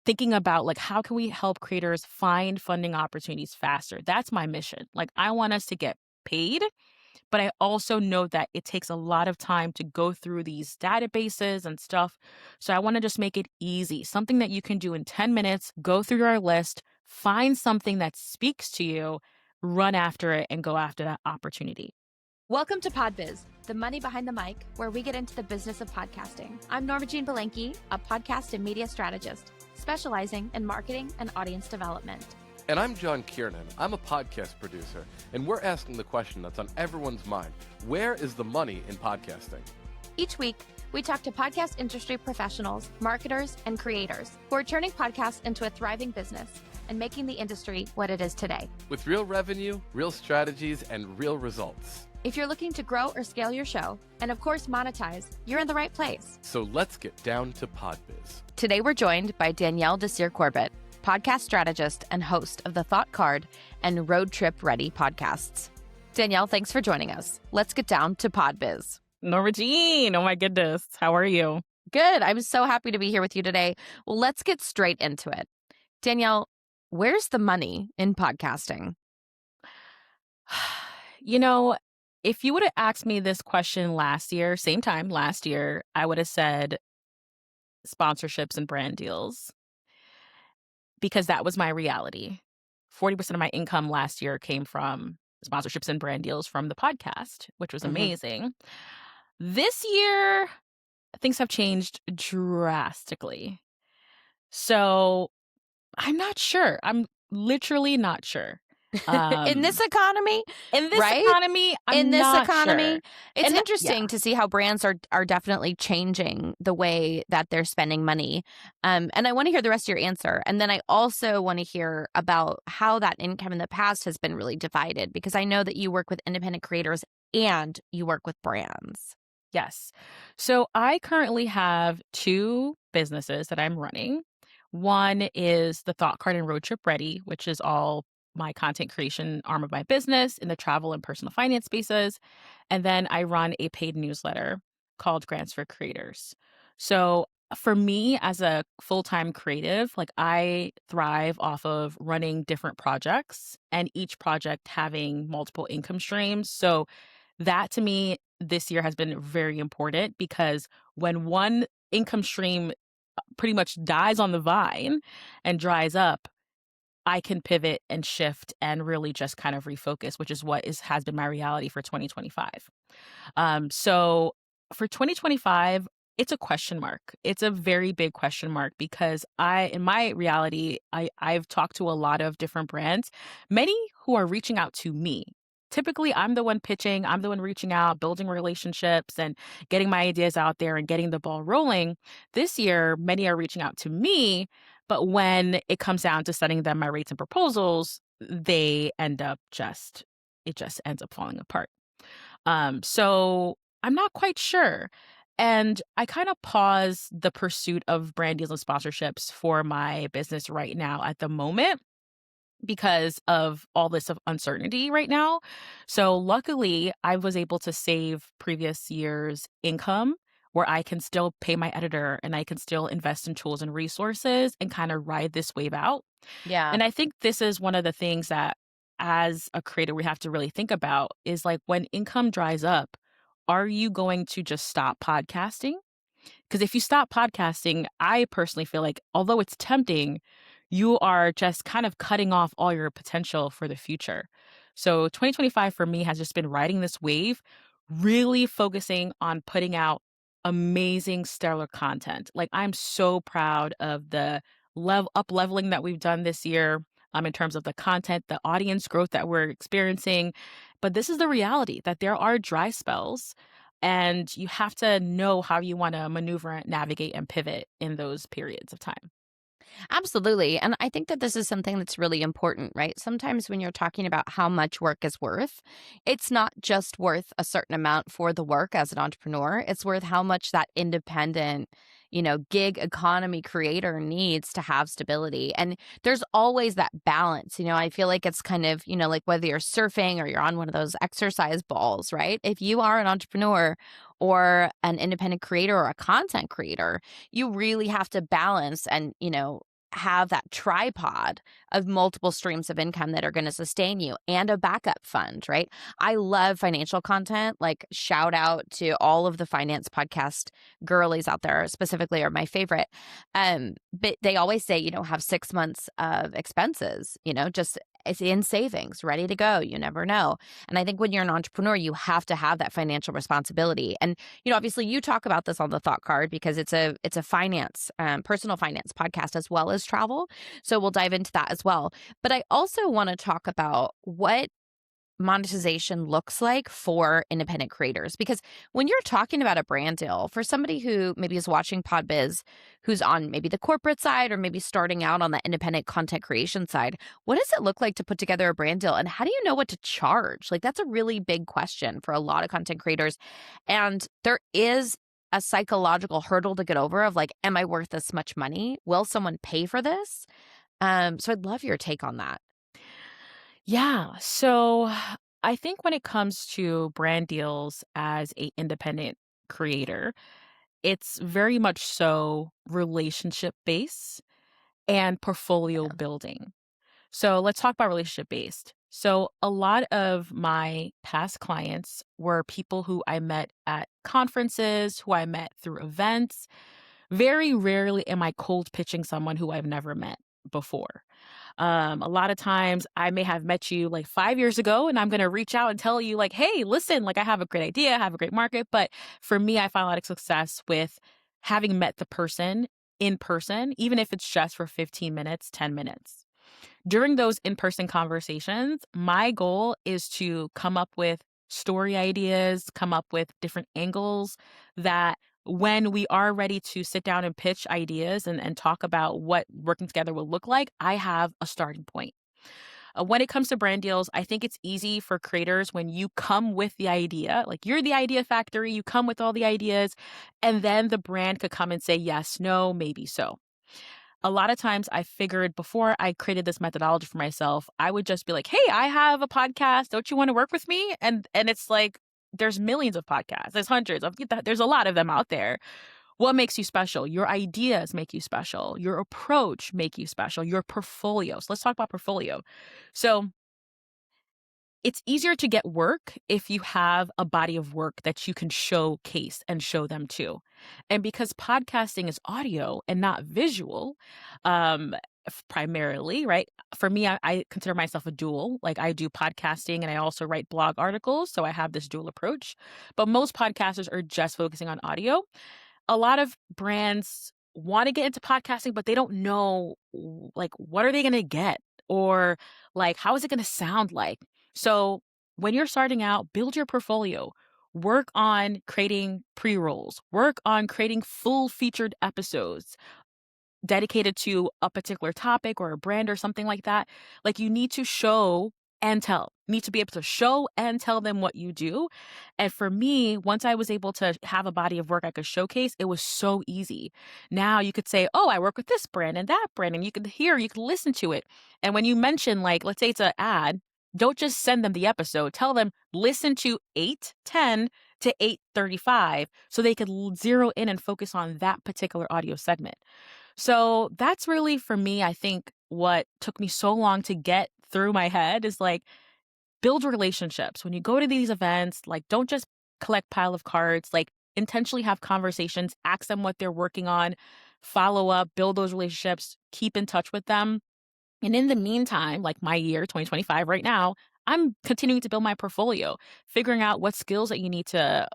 thinking about like how can we help creators find funding opportunities faster? That's my mission. Like I want us to get paid, but I also know that it takes a lot of time to go through these databases and stuff. So I want to just make it easy, something that you can do in 10 minutes, go through our list, find something that speaks to you, run after it, and go after that opportunity. Welcome to PodBiz, the money behind the mic, where we get into the business of podcasting. I'm Norma Jean Belenke, a podcast and media strategist, specializing in marketing and audience development. And I'm John Kiernan. I'm a podcast producer, and we're asking the question that's on everyone's mind. Where is the money in podcasting? Each week, we talk to podcast industry professionals, marketers, and creators who are turning podcasts into a thriving business and making the industry what it is today. With real revenue, real strategies, and real results. If you're looking to grow or scale your show, and of course monetize, you're in the right place. So let's get down to PodBiz. Today we're joined by Danielle Desir Corbett, podcast strategist and host of the Thought Card and Road Trip Ready podcasts. Danielle, thanks for joining us. Let's get down to PodBiz. Norma Jean, oh my goodness. How are you? Good. I'm so happy to be here with you today. Well, let's get straight into it. Danielle, where's the money in podcasting? You know, if you would have asked me this question last year, same time last year, I would have said sponsorships and brand deals because that was my reality. 40% of my income last year came from sponsorships and brand deals from the podcast, which was amazing. This year, things have changed drastically. So I'm not sure. I'm literally not sure. In this economy, I'm in this not economy, sure. it's And interesting to see how brands are definitely changing the way that they're spending money. And I want to hear the rest of your answer. And then I also want to hear about how that income in the past has been really divided, because I know that you work with independent creators and you work with brands. Yes. So I currently have two businesses that I'm running. One is the Thought Card and Road Trip Ready, which is all my content creation arm of my business in the travel and personal finance spaces. And then I run a paid newsletter called Grants for Creators. So for me as a full-time creative, like I thrive off of running different projects and each project having multiple income streams. So that to me this year has been very important because when one income stream pretty much dies on the vine and dries up, I can pivot and shift and really just kind of refocus, which is what has been my reality for 2025. So for 2025, it's a question mark. It's a very big question mark because in my reality, I've talked to a lot of different brands, many who are reaching out to me. Typically, I'm the one pitching, I'm the one reaching out, building relationships and getting my ideas out there and getting the ball rolling. This year, many are reaching out to me, but when it comes down to sending them my rates and proposals, it just ends up falling apart. So I'm not quite sure. And I kind of pause the pursuit of brand deals and sponsorships for my business right now at the moment because of all this of uncertainty right now. So luckily, I was able to save previous year's income where I can still pay my editor and I can still invest in tools and resources and kind of ride this wave out. Yeah. And I think this is one of the things that as a creator, we have to really think about is like when income dries up, are you going to just stop podcasting? Because if you stop podcasting, I personally feel like although it's tempting, you are just kind of cutting off all your potential for the future. So 2025 for me has just been riding this wave, really focusing on putting out amazing stellar content. Like I'm so proud of the up leveling that we've done this year in terms of the content, the audience growth that we're experiencing. But this is the reality that there are dry spells and you have to know how you want to maneuver, navigate, and pivot in those periods of time. Absolutely. And I think that this is something that's really important, right? Sometimes when you're talking about how much work is worth, it's not just worth a certain amount for the work as an entrepreneur. It's worth how much that independent, gig economy creator needs to have stability. And there's always that balance. I feel like it's kind of, like whether you're surfing or you're on one of those exercise balls, right? If you are an entrepreneur or an independent creator or a content creator, you really have to balance and, have that tripod of multiple streams of income that are going to sustain you and a backup fund, right? I love financial content. Like, shout out to all of the finance podcast girlies out there, specifically are my favorite. But they always say, have 6 months of expenses, just it's in savings, ready to go. You never know. And I think when you're an entrepreneur, you have to have that financial responsibility. And obviously, you talk about this on the Thought Card because it's a finance, personal finance podcast as well as travel. So we'll dive into that as well. But I also want to talk about what monetization looks like for independent creators. Because when you're talking about a brand deal, for somebody who maybe is watching PodBiz, who's on maybe the corporate side or maybe starting out on the independent content creation side, what does it look like to put together a brand deal? And how do you know what to charge? Like, that's a really big question for a lot of content creators. And there is a psychological hurdle to get over of like, am I worth this much money? Will someone pay for this? So I'd love your take on that. Yeah. So I think when it comes to brand deals as a independent creator, it's very much so relationship based and portfolio building. So let's talk about relationship based. So a lot of my past clients were people who I met at conferences, who I met through events. Very rarely am I cold pitching someone who I've never met before. A lot of times I may have met you like 5 years ago and I'm going to reach out and tell you like, hey, listen, like I have a great idea, I have a great market. But for me, I find a lot of success with having met the person in person, even if it's just for 15 minutes, 10 minutes. During those in person conversations, my goal is to come up with story ideas, come up with different angles that when we are ready to sit down and pitch ideas and talk about what working together will look like, I have a starting point. When it comes to brand deals, I think it's easy for creators when you come with the idea, like you're the idea factory, you come with all the ideas, and then the brand could come and say yes, no, maybe so. A lot of times I figured before I created this methodology for myself, I would just be like, "Hey, I have a podcast. Don't you want to work with me?" And it's like there's millions of podcasts. There's hundreds of there's a lot of them out there. What makes you special? Your ideas make you special. Your approach make you special. Your portfolio. So let's talk about portfolio. So it's easier to get work if you have a body of work that you can showcase and show them to. And because podcasting is audio and not visual, um, primarily, right? For me, I consider myself a dual. Like I do podcasting and I also write blog articles. So I have this dual approach. But most podcasters are just focusing on audio. A lot of brands want to get into podcasting, but they don't know like what are they going to get or like how is it going to sound like. So when you're starting out, build your portfolio. Work on creating pre-rolls. Work on creating full featured episodes dedicated to a particular topic or a brand or something like that. Like you need to show and tell. You need to be able to show and tell them what you do. And for me, once I was able to have a body of work I could showcase, it was so easy. Now you could say, oh, I work with this brand and that brand, and you could hear, you could listen to it. And when you mention, like, let's say it's an ad, don't just send them the episode. Tell them, listen to 8:10 to 8:35 so they could zero in and focus on that particular audio segment. So that's really for me, I think what took me so long to get through my head is like build relationships. When you go to these events, like don't just collect pile of cards, like intentionally have conversations, ask them what they're working on, follow up, build those relationships, keep in touch with them. And in the meantime, like my year 2025 right now, I'm continuing to build my portfolio, figuring out what skills you need to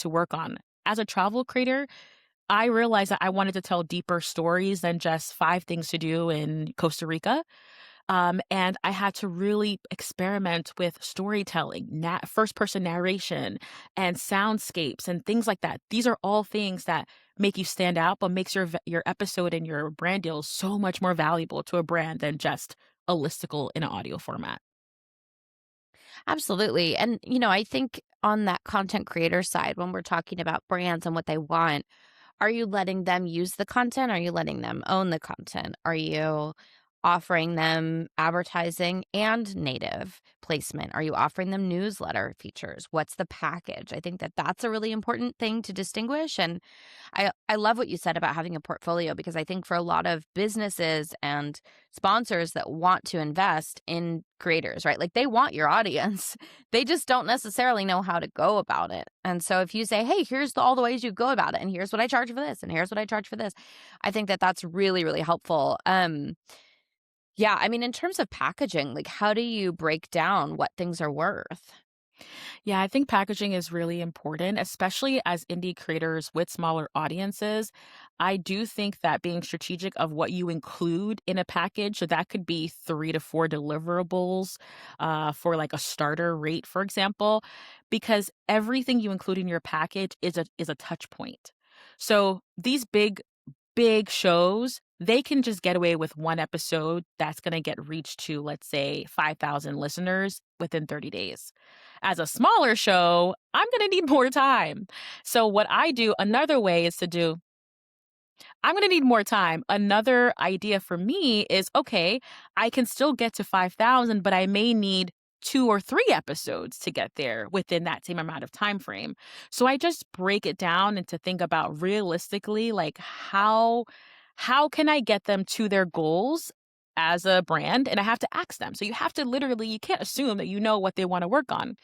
work on. As a travel creator, I realized that I wanted to tell deeper stories than just 5 things to do in Costa Rica. And I had to really experiment with storytelling, first person narration, and soundscapes and things like that. These are all things that make you stand out, but makes your episode and your brand deal so much more valuable to a brand than just a listicle in an audio format. Absolutely. And, I think on that content creator side, when we're talking about brands and what they want, are you letting them use the content? Are you letting them own the content? Are you offering them advertising and native placement? Are you offering them newsletter features? What's the package? I think that that's a really important thing to distinguish. And I love what you said about having a portfolio, because I think for a lot of businesses and sponsors that want to invest in creators, right? Like, they want your audience. They just don't necessarily know how to go about it. And so if you say, hey, here's all the ways you go about it, and here's what I charge for this, and here's what I charge for this, I think that that's really, really helpful. Yeah, I mean, in terms of packaging, like, how do you break down what things are worth? Yeah, I think packaging is really important, especially as indie creators with smaller audiences. I do think that being strategic of what you include in a package, so that could be 3 to 4 deliverables for like a starter rate, for example, because everything you include in your package is a touch point. So these big shows, they can just get away with one episode that's going to get reached to, let's say, 5,000 listeners within 30 days. As a smaller show, I'm going to need more time. So, what I do, another way is to do, I'm going to need more time. Another idea for me is, okay, I can still get to 5,000, but I may need 2 or 3 episodes to get there within that same amount of time frame. So I just break it down and to think about realistically, like how can I get them to their goals as a brand? And I have to ask them. So you have to literally, you can't assume that you know what they want to work on.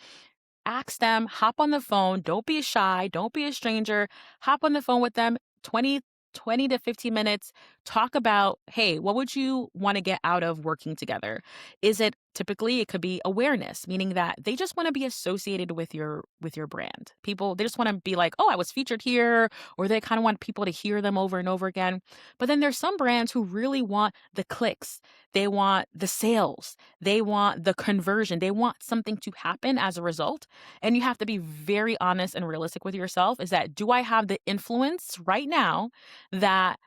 Ask them, hop on the phone, don't be shy, don't be a stranger, hop on the phone with them 20 to 15 minutes, talk about, hey, what would you want to get out of working together? Is it typically, it could be awareness, meaning that they just want to be associated with your brand. People, they just want to be like, oh, I was featured here, or they kind of want people to hear them over and over again. But then there's some brands who really want the clicks. They want the sales. They want the conversion. They want something to happen as a result. And you have to be very honest and realistic with yourself, is that, do I have the influence right now that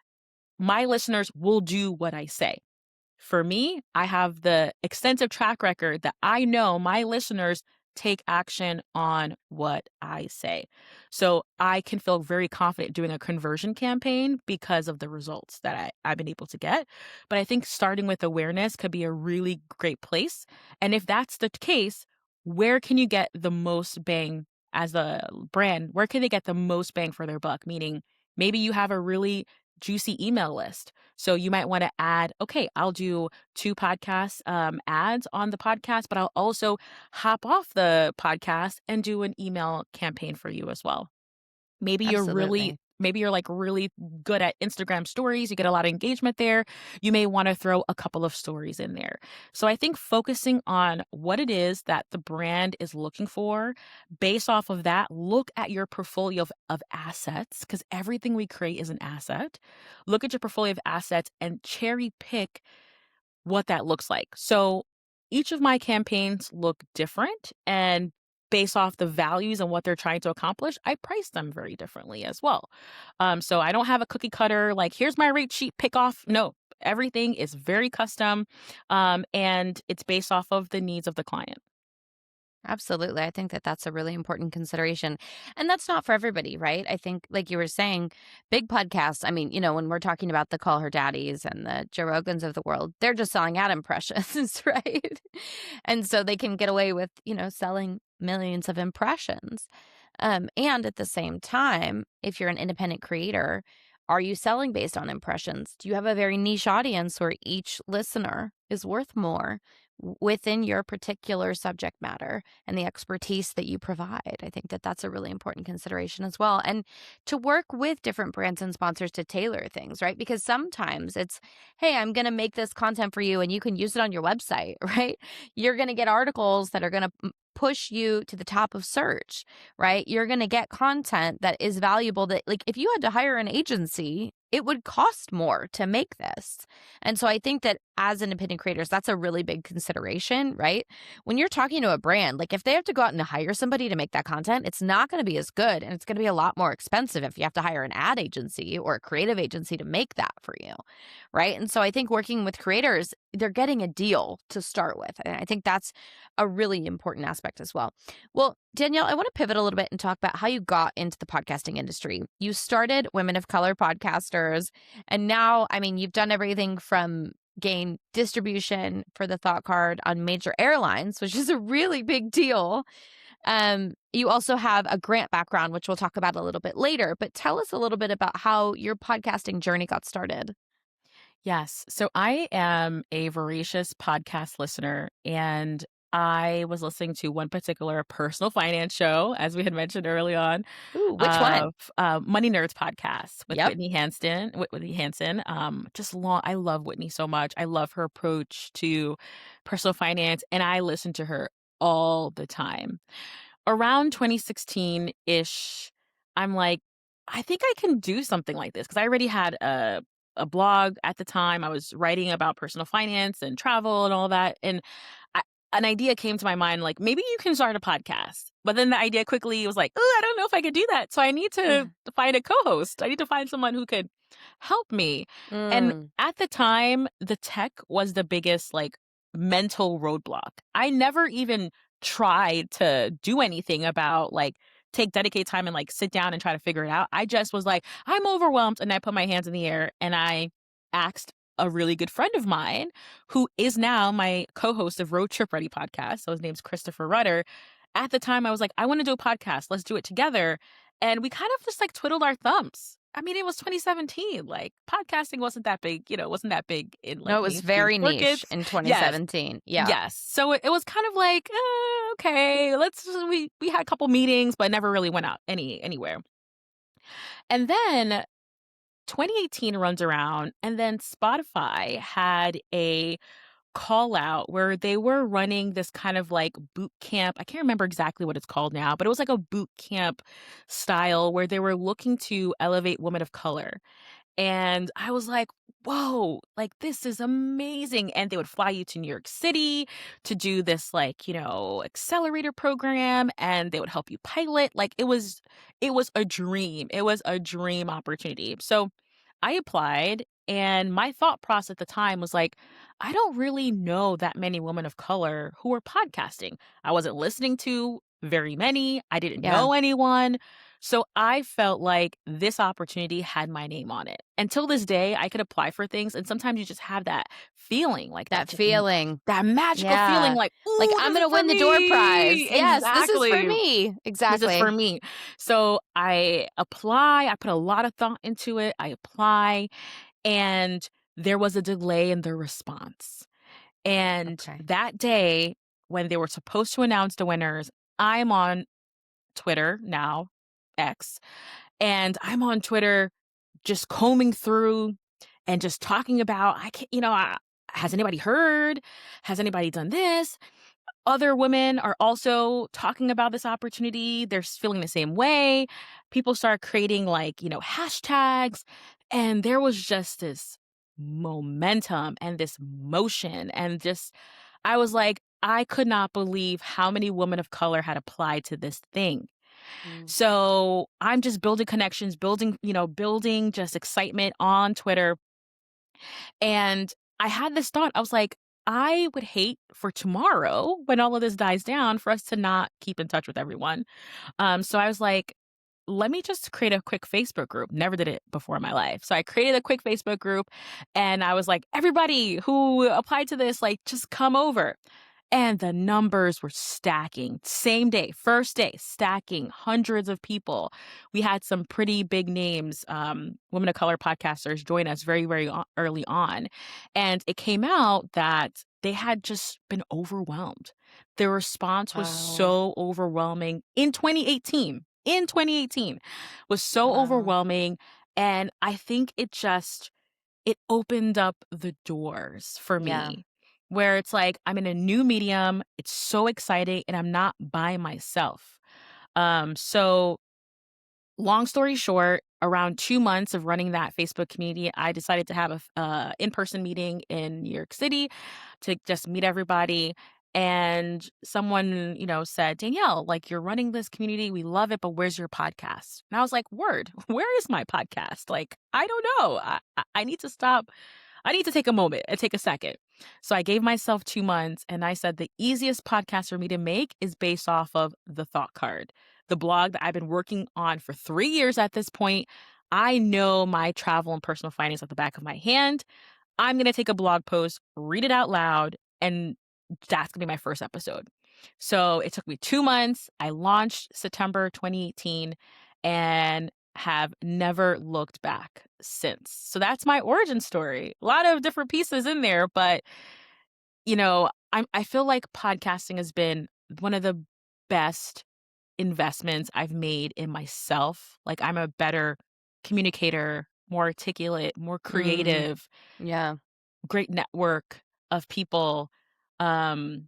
my listeners will do what I say? For me, I have the extensive track record that I know my listeners take action on what I say. So I can feel very confident doing a conversion campaign because of the results that I've been able to get. But I think starting with awareness could be a really great place. And if that's the case, where can you get the most bang as a brand? Where can they get the most bang for their buck? Meaning, maybe you have a really juicy email list. So you might want to add, okay, I'll do 2 podcast ads on the podcast, but I'll also hop off the podcast and do an email campaign for you as well. Absolutely. Maybe you're like really good at Instagram stories. You get a lot of engagement there. You may want to throw a couple of stories in there. So I think focusing on what it is that the brand is looking for, based off of that, look at your portfolio of assets, because everything we create is an asset. Look at your portfolio of assets and cherry pick what that looks like. So each of my campaigns look different, and based off the values and what they're trying to accomplish, I price them very differently as well. So I don't have a cookie cutter, like, here's my rate sheet, pick off. No, everything is very custom, and it's based off of the needs of the client. Absolutely. I think that that's a really important consideration. And that's not for everybody, right? I think, like you were saying, big podcasts, I mean, when we're talking about the Call Her Daddies and the Joe Rogans of the world, they're just selling ad impressions, right? And so they can get away with, selling millions of impressions. And at the same time, if you're an independent creator, are you selling based on impressions? Do you have a very niche audience where each listener is worth more within your particular subject matter and the expertise that you provide? I think that that's a really important consideration as well. And to work with different brands and sponsors to tailor things, right? Because sometimes it's, hey, I'm going to make this content for you and you can use it on your website, right? You're going to get articles that are going to push you to the top of search, right? You're going to get content that is valuable, that, like, if you had to hire an agency, it would cost more to make this. And so I think that as independent creators, that's a really big consideration, right? When you're talking to a brand, like, if they have to go out and hire somebody to make that content, it's not going to be as good. And it's going to be a lot more expensive if you have to hire an ad agency or a creative agency to make that for you, right? And so I think working with creators, they're getting a deal to start with. And I think that's a really important aspect as well. Well, Danielle, I want to pivot a little bit and talk about how you got into the podcasting industry. You started Women of Color Podcasters, and now, I mean, you've done everything from gain distribution for the thought card on major airlines, which is a really big deal. You also have a grant background, which we'll talk about a little bit later, but tell us a little bit about how your podcasting journey got started. Yes. So I am a voracious podcast listener, and I was listening to one particular personal finance show, as we had mentioned early on, Ooh, which one? Money Nerds podcast with Yep. Whitney Hansen. Just long. I love Whitney so much. I love her approach to personal finance, and I listen to her all the time. Around 2016 ish, I'm like, I think I can do something like this because I already had a blog at the time. I was writing about personal finance and travel and all that. And an idea came to my mind, like, maybe you can start a podcast. But then the idea quickly was like, oh, I don't know if I could do that. So I need to find a co-host. I need to find someone who could help me. And Mm. at the time, the tech was the biggest, like, mental roadblock. I never even tried to do anything about, like, take dedicated time and, like, sit down and try to figure it out. I just was like, I'm overwhelmed, and I put my hands in the air and I asked a really good friend of mine who is now my co-host of Road Trip Ready podcast. So his name's Christopher Rudder. At the time I was like, I want to do a podcast. Let's do it together. And we kind of just like twiddled our thumbs. I mean, it was 2017. Like, podcasting wasn't that big, wasn't that big in, No, like, it was mainstream very niche circuits. in Yes. 2017. Yeah. Yes. So it was kind of like, okay, we had a couple meetings, but never really went out anywhere. And then 2018 runs around, and then Spotify had a call out where they were running this kind of like boot camp. I can't remember exactly what it's called now, but it was like a boot camp style where they were looking to elevate women of color. And I was like, whoa, like, this is amazing. And they would fly you to New York City to do this, like, accelerator program, and they would help you pilot. Like, it was a dream. It was a dream opportunity. So I applied, and my thought process at the time was like, I don't really know that many women of color who are podcasting. I wasn't listening to very many. I didn't Yeah. know anyone. So I felt like this opportunity had my name on it. Until this day, I could apply for things, and sometimes you just have that feeling, like That just feeling. that magical feeling, Yeah. like, Like, ooh, I'm this going is to for win the door prize. me. Yes, this is for Exactly. me. This Exactly. is for me. So I apply. I put a lot of thought into it. I apply, and there was a delay in the response. And Okay. that day, when they were supposed to announce the winners, I'm on Twitter now, X, and I'm on Twitter just combing through and just talking about, I can't, has anybody heard? Has anybody done this? Other women are also talking about this opportunity. They're feeling the same way. People start creating, like, hashtags. And there was just this momentum and this motion. And just, I was like, I could not believe how many women of color had applied to this thing. Mm. So I'm just building connections, building just excitement on Twitter. And I had this thought. I was like, I would hate for tomorrow, when all of this dies down, for us to not keep in touch with everyone. So I was like, let me just create a quick Facebook group. Never did it before in my life. So I created a quick Facebook group, and I was like, everybody who applied to this, like, just come over. And the numbers were stacking. Same day, first day, stacking, hundreds of people. We had some pretty big names, women of color podcasters, join us very, very early on. And it came out that they had just been overwhelmed. The response was Wow. so overwhelming in 2018. In 2018 was so Wow. overwhelming. And I think it opened up the doors for Yeah. me, where it's like, I'm in a new medium. It's so exciting, and I'm not by myself. So long story short, around 2 months of running that Facebook community, I decided to have a in-person meeting in New York City to just meet everybody. And someone, said, Danielle, like, you're running this community. We love it, but where's your podcast? And I was like, word, where is my podcast? Like, I don't know. I need to stop. I need to take a moment and take a second. So I gave myself 2 months, and I said the easiest podcast for me to make is based off of the Thought Card, the blog that I've been working on for 3 years at this point. I know my travel and personal finance at the back of my hand. I'm going to take a blog post, read it out loud, and that's going to be my first episode. So it took me 2 months. I launched September 2018 and have never looked back since. So that's my origin story. A lot of different pieces in there, but I feel like podcasting has been one of the best investments I've made in myself. Like, I'm a better communicator, more articulate, more Mm, creative, yeah. great network of people. Um,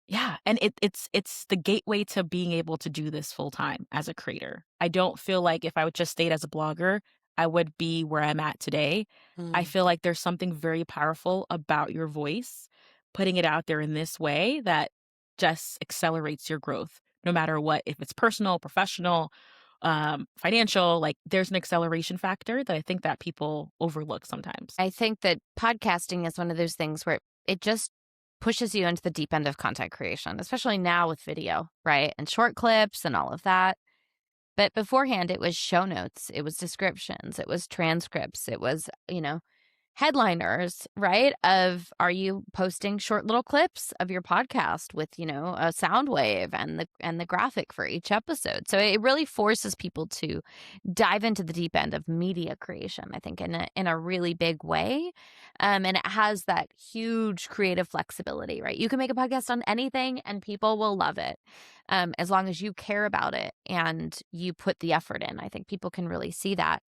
yeah, and it's the gateway to being able to do this full time as a creator. I don't feel like if I would just stayed as a blogger, I would be where I'm at today. I Mm. feel like there's something very powerful about your voice, putting it out there in this way that just accelerates your growth, no matter what, if it's personal, professional, financial, like there's an acceleration factor that I think that people overlook sometimes. I think that podcasting is one of those things where it just pushes you into the deep end of content creation, especially now with video, right? And short clips and all of that. But beforehand, it was show notes, it was descriptions, it was transcripts, it was, headliners, right? Of are you posting short little clips of your podcast with, a sound wave and the graphic for each episode. So it really forces people to dive into the deep end of media creation, I think, in a really big way. And it has that huge creative flexibility, right? You can make a podcast on anything and people will love it. As long as you care about it and you put the effort in. I think people can really see that.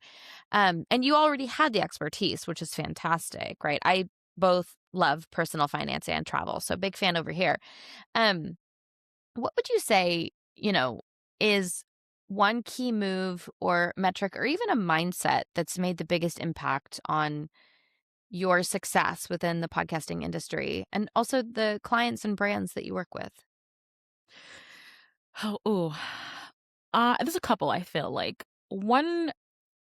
And you already had the expertise, which is fantastic, right? I both love personal finance and travel, so big fan over here. Um, what would you say, is one key move or metric or even a mindset that's made the biggest impact on your success within the podcasting industry and also the clients and brands that you work with? Oh, ooh. There's a couple I feel like. One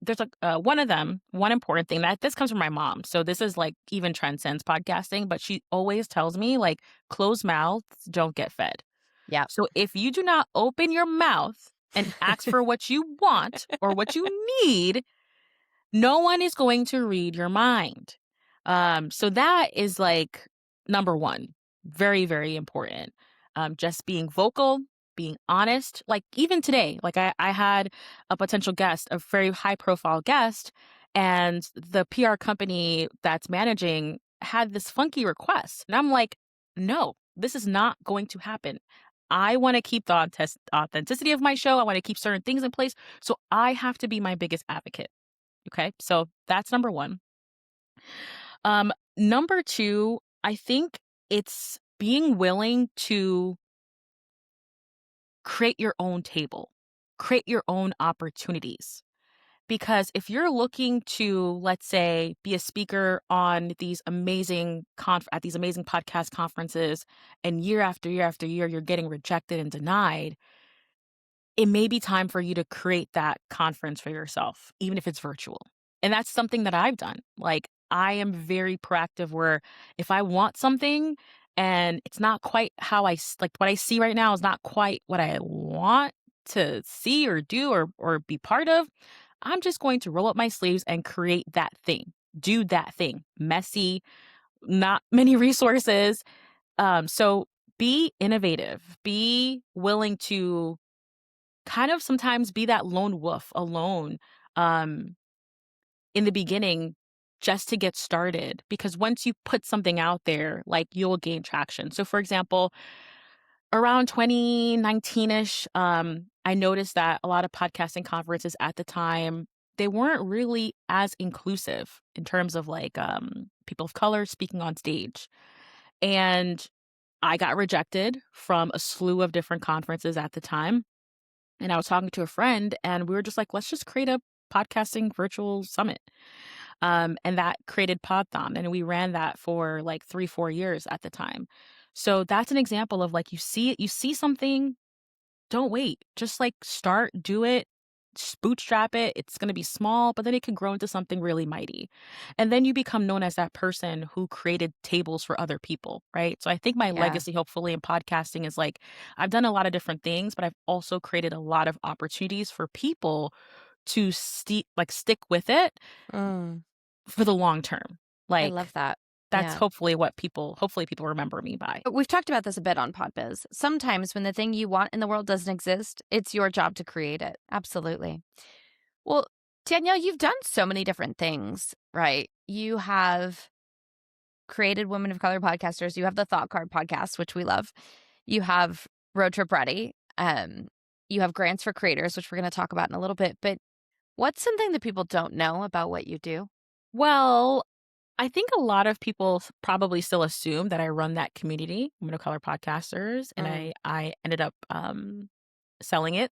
of them, one important thing that this comes from my mom. So this is like even transcends podcasting, but she always tells me like closed mouths don't get fed. Yeah. So if you do not open your mouth and ask for what you want or what you need, no one is going to read your mind. So that is like number one, very, very important. Just being vocal, being honest. Like even today, like I had a potential guest, a very high profile guest, and the PR company that's managing had this funky request. And I'm like, no, this is not going to happen. I want to keep the authenticity of my show. I want to keep certain things in place. So I have to be my biggest advocate. Okay, so that's number one. Number two, I think it's being willing to create your own table, create your own opportunities. Because if you're looking to, let's say, be a speaker on these amazing at these amazing podcast conferences, and year after year after year, you're getting rejected and denied, it may be time for you to create that conference for yourself, even if it's virtual. And that's something that I've done. Like, I am very proactive where if I want something and it's not quite like what I see right now is not quite what I want to see or do or be part of, I'm just going to roll up my sleeves and create that thing. Do that thing. Messy, not many resources. So be innovative. Be willing to kind of sometimes be that lone wolf alone um, in the beginning just to get started. Because once you put something out there, like you'll gain traction. So, for example, around 2019-ish, I noticed that a lot of podcasting conferences at the time, they weren't really as inclusive in terms of like people of color speaking on stage. And I got rejected from a slew of different conferences at the time. And I was talking to a friend and we were just like, let's just create a podcasting virtual summit. And that created Podthon. And we ran that for like 3-4 years at the time. So that's an example of like, you see something, don't wait. Just like start, do it, bootstrap it. It's going to be small, but then it can grow into something really mighty. And then you become known as that person who created tables for other people, right? So I think my Yeah. legacy, hopefully, in podcasting is like I've done a lot of different things, but I've also created a lot of opportunities for people to stick with it Mm. for the long term. I Like, love that. that's Yeah. hopefully people remember me by. But we've talked about this a bit on PodBiz. Sometimes when the thing you want in the world doesn't exist, it's your job to create it. Absolutely. Well, Danielle, you've done so many different things, right? You have created Women of Color podcasters. You have the Thought Card podcast, which we love. You have Road Trip Ready. You have grants for creators, which we're going to talk about in a little bit. But what's something that people don't know about what you do? Well, I think a lot of people probably still assume that I run that community, Women of Color Podcasters, and Mm. I ended up selling it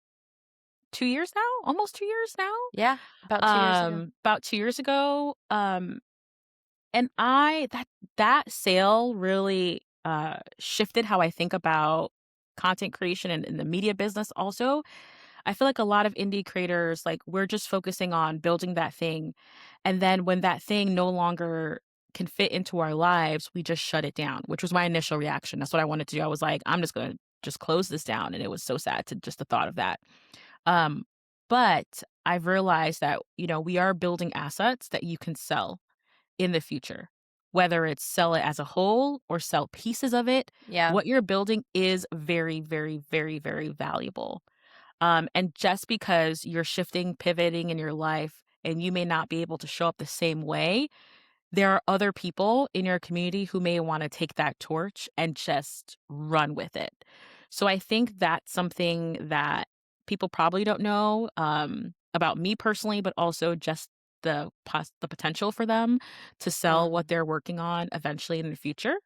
2 years now, almost 2 years now. Yeah, about 2 years ago. About 2 years ago. And that sale really shifted how I think about content creation and in the media business also. I feel like a lot of indie creators, like, we're just focusing on building that thing. And then when that thing no longer can fit into our lives, we just shut it down, which was my initial reaction. That's what I wanted to do. I was like, I'm just going to just close this down. And it was so sad to just the thought of that. Um, but I've realized that, we are building assets that you can sell in the future, whether it's sell it as a whole or sell pieces of it. Yeah. What you're building is very, very, very, very valuable. And just because you're shifting, pivoting in your life, and you may not be able to show up the same way, there are other people in your community who may want to take that torch and just run with it. So I think that's something that people probably don't know about me personally, but also just the potential for them to sell what Mm. they're working on eventually in the future.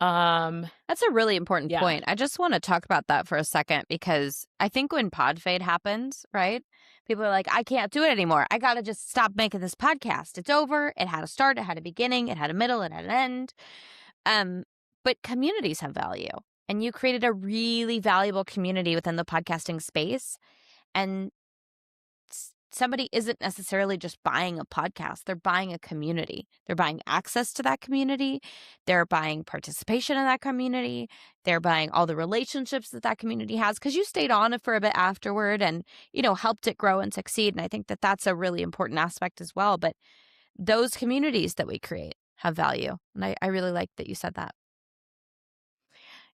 Um, That's a really important yeah. point. I just want to talk about that for a second because I think when pod fade happens, right? People are like, I can't do it anymore. I got to just stop making this podcast. It's over. It had a start, it had a beginning, it had a middle, it had an end. But communities have value. And you created a really valuable community within the podcasting space. And somebody isn't necessarily just buying a podcast. They're buying a community. They're buying access to that community. They're buying participation in that community. They're buying all the relationships that that community has because you stayed on it for a bit afterward and, helped it grow and succeed. And I think that that's a really important aspect as well. But those communities that we create have value. And I really like that you said that.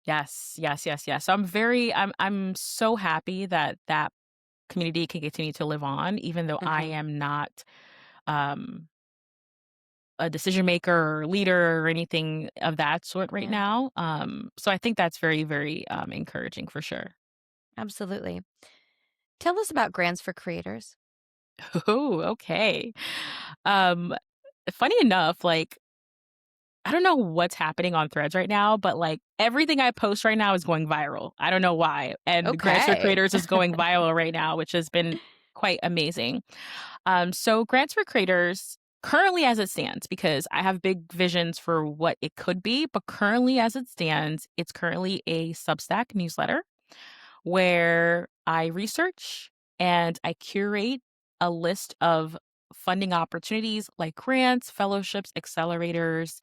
Yes, yes, yes, yes. So I'm so happy that that community can continue to live on, even though I Mhm. am not um, a decision maker or leader or anything of that sort right Yeah, now. So I think that's very, very encouraging for sure. absolutely. Tell us about grants for creators. Oh, okay. Um, Funny enough, like, I don't know what's happening on Threads right now, but like everything I post right now is going viral. I don't know why. And Grants for Okay. Creators is going viral right now, which has been quite amazing. So Grants for Creators, currently as it stands, because I have big visions for what it could be, but currently as it stands, it's currently a Substack newsletter where I research and I curate a list of funding opportunities like grants, fellowships, accelerators,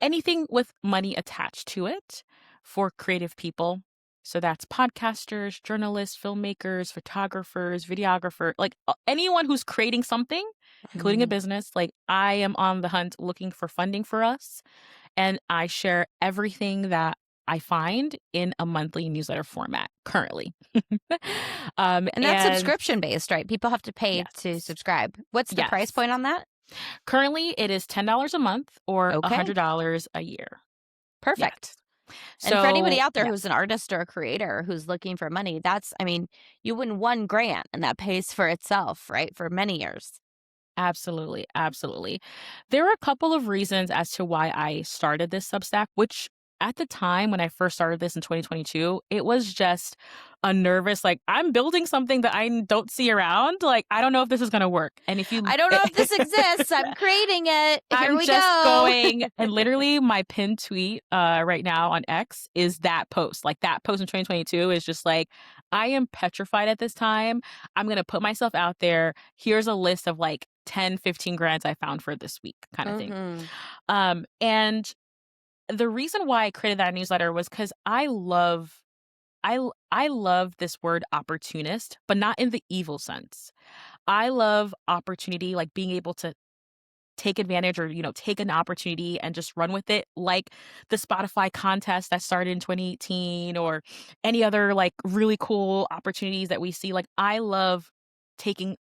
anything with money attached to it for creative people. So that's podcasters, journalists, filmmakers, photographers, videographers, like anyone who's creating something, including a Mhm. business. Like, I am on the hunt looking for funding for us. And I share everything that I find in a monthly newsletter format currently. And that's And subscription based, right? People have to pay to yes, subscribe. What's the price yes. point on that? Currently, it is $10 a month or Okay, $100 a year. Yes. perfect. And for anybody So, out there yeah, who's an artist or a creator who's looking for money, you win one grant and that pays for itself, right? For many years. absolutely. Absolutely. There are a couple of reasons as to why I started this Substack, which at the time when I first started this in 2022, it was just a nervous, like, I'm building something that I don't see around. Like, I don't know if this is going to work. And if you, I don't know if this exists. I'm creating it. Here I'm we just go. going, and literally my pinned tweet right now on X is that post. Like, that post in 2022 is just like, I am petrified at this time. I'm going to put myself out there. Here's a list of like 10, 15 grants I found for this week kind of thing. Hmm. And the reason why I created that newsletter was because I love this word opportunist, but not in the evil sense. I love opportunity, like being able to take advantage or, take an opportunity and just run with it, like the Spotify contest that started in 2018 or any other like really cool opportunities that we see. Like I love taking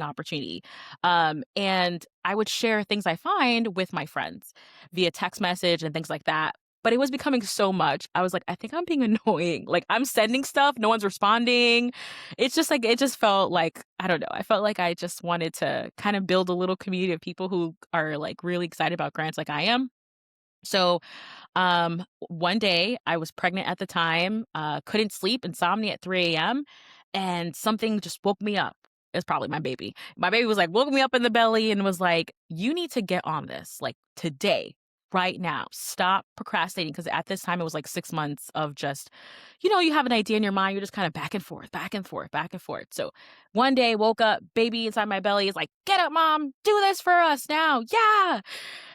opportunity. And I would share things I find with my friends via text message and things like that. But it was becoming so much. I was like, I think I'm being annoying. Like I'm sending stuff, no one's responding. It's just like, it just felt like, I don't know. I felt like I just wanted to kind of build a little community of people who are like really excited about grants like I am. So one day I was pregnant at the time, couldn't sleep, insomnia at 3 a.m. and something just woke me up. It's probably my baby. My baby was like, woke me up in the belly and was like, you need to get on this like today, right now. Stop procrastinating. Because at this time it was like 6 months of just, you have an idea in your mind. You're just kind of back and forth, back and forth, back and forth. So one day woke up, baby inside my belly is like, get up, mom, do this for us now. Yeah.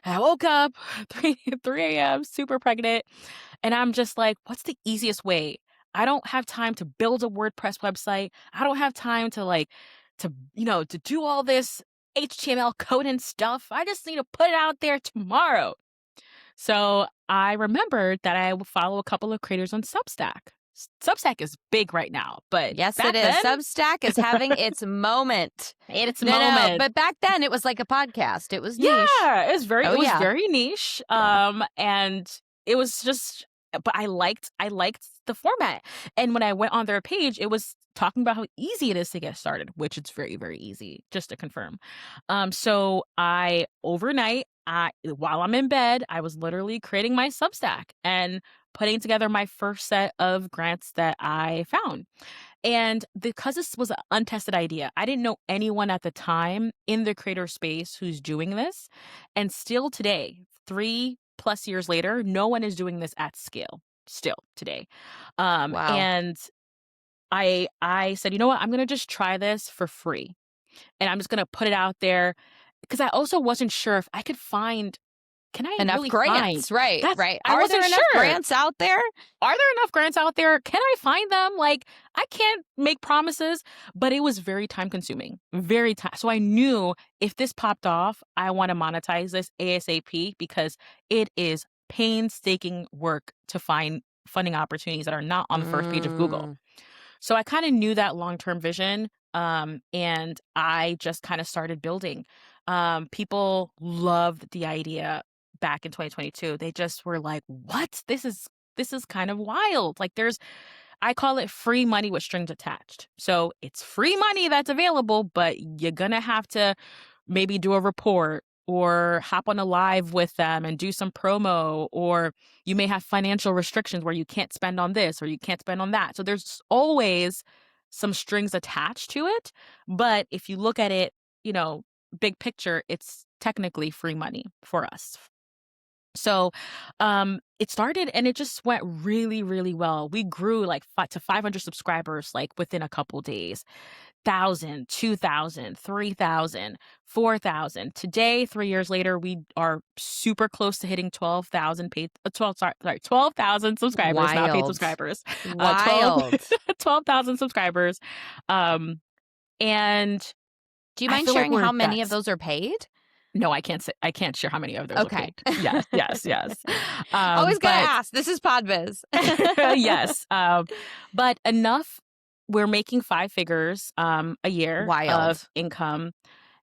And I woke up 3 a.m., super pregnant. And I'm just like, what's the easiest way? I don't have time to build a WordPress website. I don't have time to to do all this HTML code and stuff. I just need to put it out there tomorrow. So I remembered that I will follow a couple of creators on Substack. Substack is big right now, but Yes, back it is. then, Substack is having its moment. its No, moment. but back then it was like a podcast. It was niche. Yeah, Oh, it was yeah. very niche. Yeah. And it was just, but I liked the format. And when I went on their page, it was talking about how easy it is to get started, which it's very, very easy, just to confirm. So I overnight, while I'm in bed, I was literally creating my Substack and putting together my first set of grants that I found. And because this was an untested idea, I didn't know anyone at the time in the creator space who's doing this. And still today, 3+ years later, no one is doing this at scale still today. Wow. And I said, you know what? I'm going to just try this for free. And I'm just going to put it out there because I also wasn't sure if I could find, can I Enough really grants, find? right, That's, right. I Are there wasn't enough sure. grants out there? Are there enough grants out there? Can I find them? Like, I can't make promises, but it was very time consuming, very time. So I knew if this popped off, I want to monetize this ASAP because it is painstaking work to find funding opportunities that are not on the first page of Google. So I kind of knew that long-term vision. And I just kind of started building. People loved the idea back in 2022. They just were like, what? This is kind of wild. Like I call it free money with strings attached. So it's free money that's available, but you're going to have to maybe do a report or hop on a live with them and do some promo, or you may have financial restrictions where you can't spend on this or you can't spend on that. So there's always some strings attached to it. But if you look at it, big picture, it's technically free money for us. So it started and it just went really, really well. We grew like to 500 subscribers like within a couple days. 1,000, 2,000, 3,000, 4,000. Today, 3 years later, we are super close to hitting 12,000 12,000 subscribers, not paid Wild. subscribers. Wild. 12,000 subscribers. And Do you I mind feel like sharing we're how many of best. those are paid? No, I can't say. I can't share how many of those Okay. are paid. Yes, yes, yes. Always gotta But ask. This is PodBiz. yes, but enough. We're making 5 figures a year Wild. of income.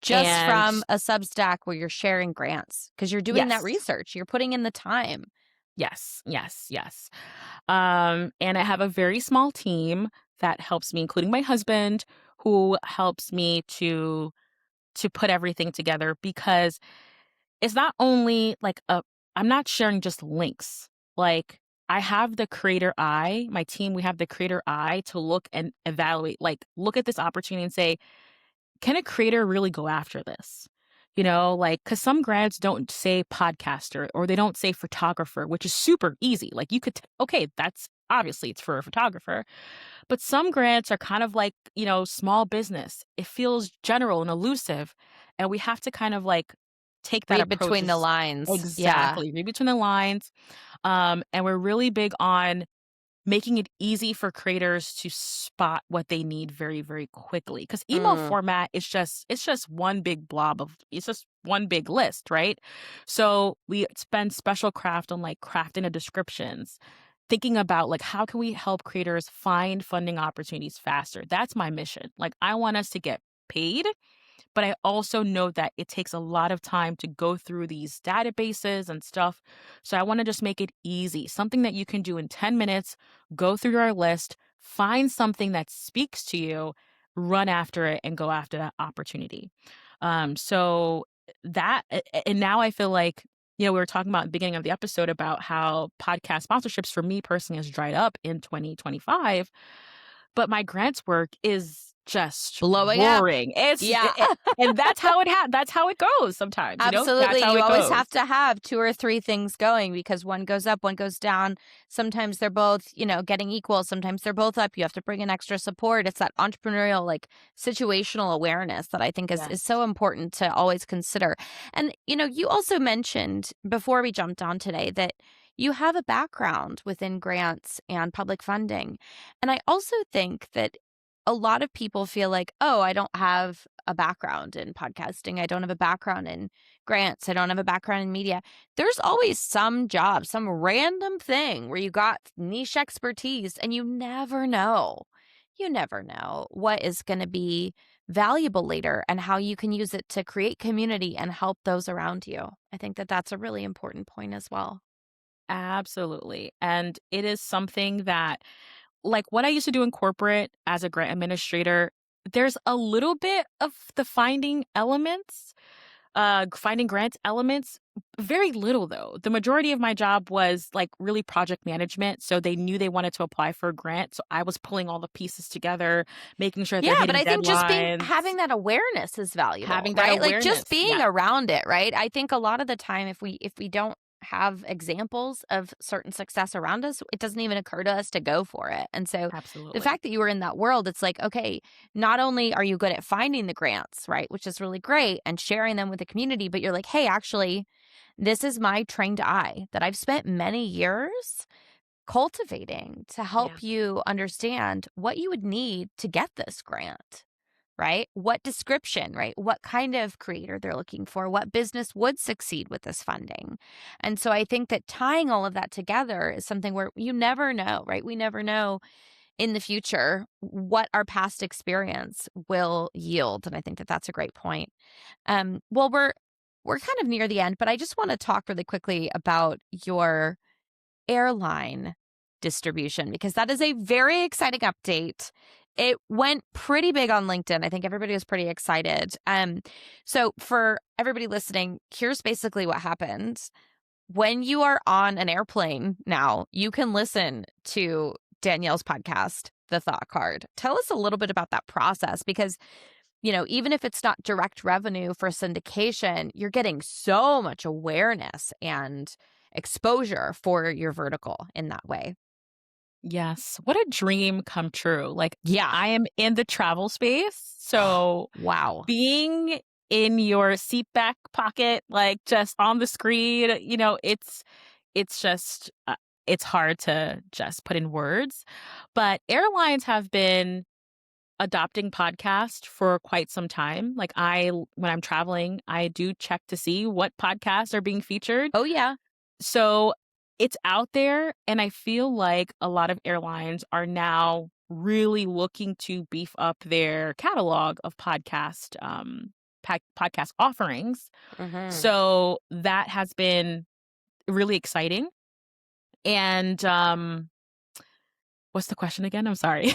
Just And from a Substack where you're sharing grants because you're doing that yes, research. You're putting in the time. yes, yes, yes. And I have a very small team that helps me, including my husband, who helps me to put everything together because it's not only like I'm not sharing just links. Like I have the creator eye, my team, we have the creator eye to look and evaluate, like look at this opportunity and say, can a creator really go after this? Because some grants don't say podcaster or they don't say photographer, which is super easy. Like you could, okay, that's obviously it's for a photographer. But some grants are kind of like, small business. It feels general and elusive. And we have to kind of like take that Read approach. between the lines. Exactly. Read between the lines. And we're really big on making it easy for creators to spot what they need very, very quickly. Because email format is it's just one big blob of, it's just one big list, right? So we spend special craft on like crafting the descriptions, thinking about like how can we help creators find funding opportunities faster. That's my mission. Like I want us to get paid, but I also know that it takes a lot of time to go through these databases and stuff. So I want to just make it easy, something that you can do in 10 minutes, go through our list, find something that speaks to you, run after it, and go after that opportunity. So and now I feel like, we were talking about at the beginning of the episode about how podcast sponsorships for me personally has dried up in 2025, but my grants work is just Blowing up. roaring. Yeah. And that's how it goes sometimes, Absolutely. That's how You it always goes. have to have 2 or 3 things going because one goes up, one goes down. Sometimes they're both, getting equal. Sometimes they're both up. You have to bring in extra support. It's that entrepreneurial, like situational awareness that I think is Yes. so important to always consider. And, you also mentioned before we jumped on today that you have a background within grants and public funding. And I also think that a lot of people feel like, oh, I don't have a background in podcasting. I don't have a background in grants. I don't have a background in media. There's always some job, some random thing where you got niche expertise and you never know. You never know what is going to be valuable later and how you can use it to create community and help those around you. I think that that's a really important point as well. Absolutely. And it is something that, like what I used to do in corporate as a grant administrator, there's a little bit of the finding grants elements, very little though. The majority of my job was like really project management. So they knew they wanted to apply for a grant. So I was pulling all the pieces together, making sure they're Yeah, but hitting I think just deadlines, having that awareness is valuable, having that right? Like just awareness. being Yeah, around it, right? I think a lot of the time if we don't have examples of certain success around us, it doesn't even occur to us to go for it. And so the absolutely. fact that you were in that world, it's like, okay, not only are you good at finding the grants, right, which is really great and sharing them with the community, but you're like, hey, actually, this is my trained eye that I've spent many years cultivating to Yeah. help you understand what you would need to get this grant, right? What description, right? What kind of creator they're looking for, what business would succeed with this funding. And so I think that tying all of that together is something where you never know, right? We never know in the future what our past experience will yield. And I think that that's a great point. Well, we're kind of near the end, but I just want to talk really quickly about your airline distribution because that is a very exciting update. It went pretty big on LinkedIn. I think everybody was pretty excited. So for everybody listening, here's basically what happens. When you are on an airplane now, you can listen to Danielle's podcast, The Thought Card. Tell us a little bit about that process because, even if it's not direct revenue for syndication, you're getting so much awareness and exposure for your vertical in that way. Yes. What a dream come true. Like Yeah. I am in the travel space. So Wow. being in your seat back pocket, like just on the screen, it's just, it's hard to just put in words. But airlines have been adopting podcast for quite some time. Like when I'm traveling, I do check to see what podcasts are being featured. Oh, yeah. So it's out there. And I feel like a lot of airlines are now really looking to beef up their catalog of podcast offerings. Mm-hmm. So that has been really exciting. And what's the question again? I'm sorry.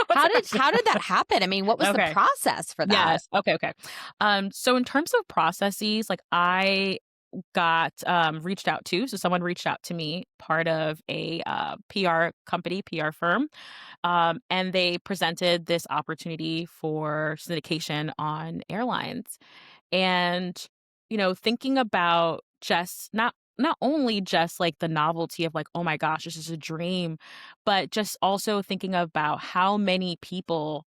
What's How the did question? how did that happen? I mean, what was the Okay. process for that? Yes. Okay. So in terms of processes, like I got reached out to. So someone reached out to me, part of a PR company, PR firm, and they presented this opportunity for syndication on airlines. And thinking about just not only just like the novelty of like, oh my gosh, this is a dream, but just also thinking about how many people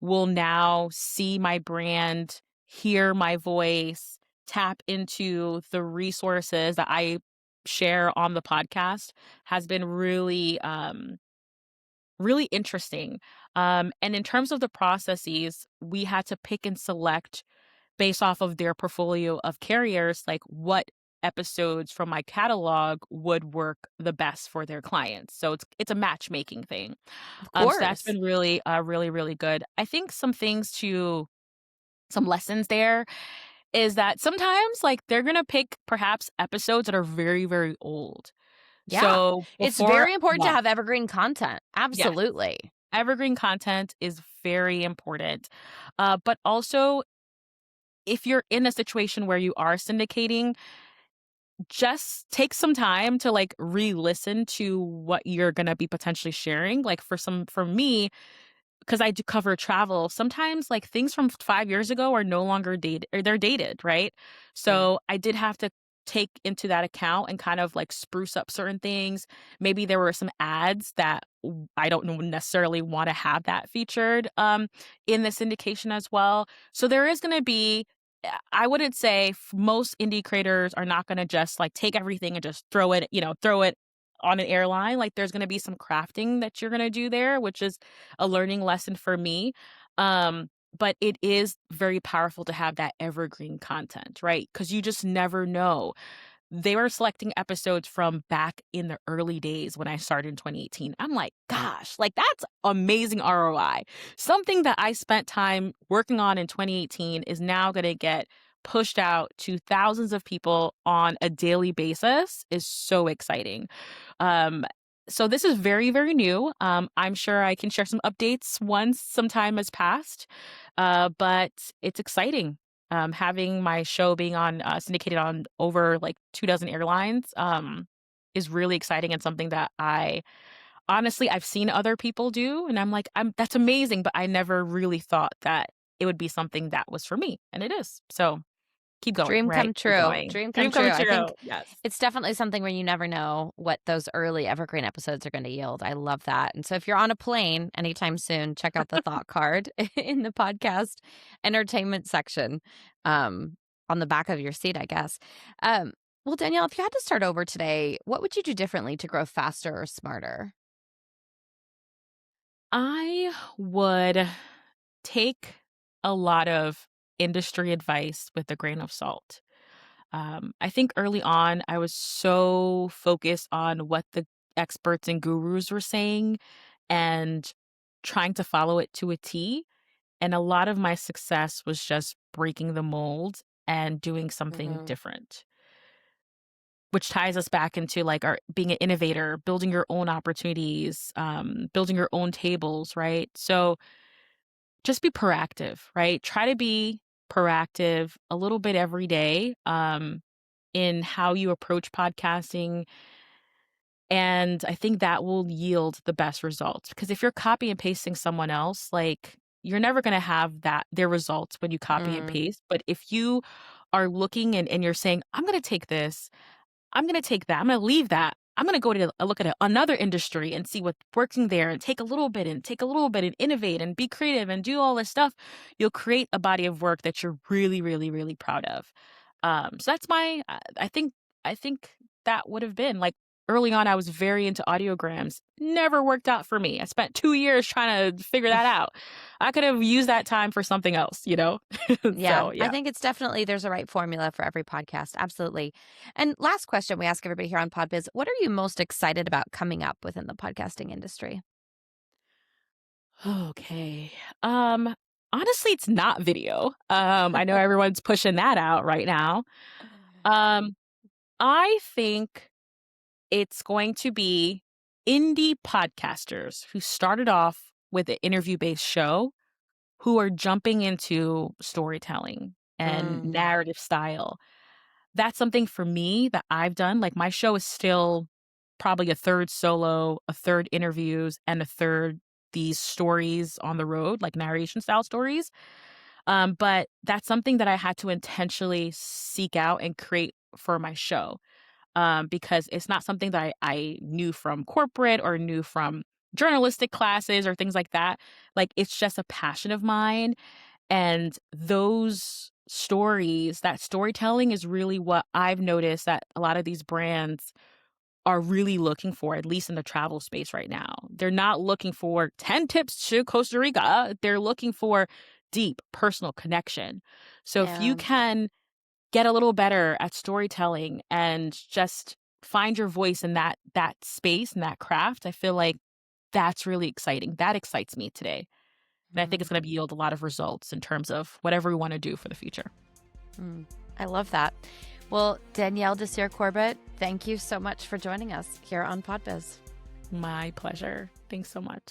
will now see my brand, hear my voice, tap into the resources that I share on the podcast has been really, really interesting. And in terms of the processes, we had to pick and select based off of their portfolio of carriers, like what episodes from my catalog would work the best for their clients. So it's a matchmaking thing. Of So that's course. been really, really good. I think some lessons there is that sometimes like they're gonna pick perhaps episodes that are very, very old. Yeah. So It's before, very important to yeah, have evergreen content. yes, Absolutely. evergreen content is very important. But also, if you're in a situation where you are syndicating, just take some time to like re-listen to what you're gonna be potentially sharing. Like for me, because I do cover travel, sometimes like things from 5 years ago are no longer dated or they're dated, right? Mm. So I did have to take into that account and kind of like spruce up certain things. Maybe there were some ads that I don't necessarily want to have that featured in the syndication as well. So there is going to be, I wouldn't say most indie creators are not going to just like take everything and just throw it on an airline. Like there's going to be some crafting that you're going to do there, which is a learning lesson for me. But it is very powerful to have that evergreen content, right? Because you just never know. They were selecting episodes from back in the early days when I started in 2018. I'm like, gosh, like that's amazing ROI. Something that I spent time working on in 2018 is now going to get pushed out to thousands of people on a daily basis is so exciting. Um, so this is very, very new. I'm sure I can share some updates once some time has passed, but it's exciting. Having my show being on syndicated on over like 24 airlines is really exciting and something that I honestly I've seen other people do, and I'm like, that's amazing, but I never really thought that it would be something that was for me, and it is. So keep going, Dream right? come Keep true. going. Dream come Dream true. come I true. think Yes. it's definitely something where you never know what those early evergreen episodes are going to yield. I love that. And so if you're on a plane anytime soon, check out the thought card in the podcast entertainment section on the back of your seat, I guess. Well, Danielle, if you had to start over today, what would you do differently to grow faster or smarter? I would take a lot of industry advice with a grain of salt. I think early on, I was so focused on what the experts and gurus were saying and trying to follow it to a T. And a lot of my success was just breaking the mold and doing something Hmm. different, which ties us back into like our being an innovator, building your own opportunities, building your own tables, right? So just be proactive, right? Try to be proactive a little bit every day in how you approach podcasting. And I think that will yield the best results because if you're copy and pasting someone else, like you're never going to have their results when you copy and Mm. paste. But if you are looking and you're saying, I'm going to take this, I'm going to take that, I'm going to leave that. I'm going to go to look at another industry and see what's working there and take a little bit and take a little bit and innovate and be creative and do all this stuff. You'll create a body of work that you're really, really, really proud of. So that's I think that would have been like early on. I was very into audiograms. Never worked out for me. I spent 2 years trying to figure that out. I could have used that time for something else, you know? Yeah, So I yeah. think it's definitely there's a right formula for every podcast. Absolutely. And last question we ask everybody here on PodBiz, what are you most excited about coming up within the podcasting industry? Okay. Honestly, it's not video. I know everyone's pushing that out right now. Um, I think it's going to be indie podcasters who started off with an interview-based show who are jumping into storytelling and Mm, narrative style. That's something for me that I've done. Like my show is still probably a third solo, a third interviews, and a third these stories on the road, like narration style stories. But that's something that I had to intentionally seek out and create for my show. Because it's not something that I knew from corporate or knew from journalistic classes or things like that. Like it's just a passion of mine. And those stories, that storytelling is really what I've noticed that a lot of these brands are really looking for, at least in the travel space right now. They're not looking for 10 tips to Costa Rica. They're looking for deep personal connection. So if you Yeah. can get a little better at storytelling and just find your voice in that space and that craft, I feel like that's really exciting. That excites me today. And I think Mm, it's going to yield a lot of results in terms of whatever we want to do for the future. mm. I love that. Well, Danielle Desir Corbett, thank you so much for joining us here on PodBiz. My pleasure. Thanks so much.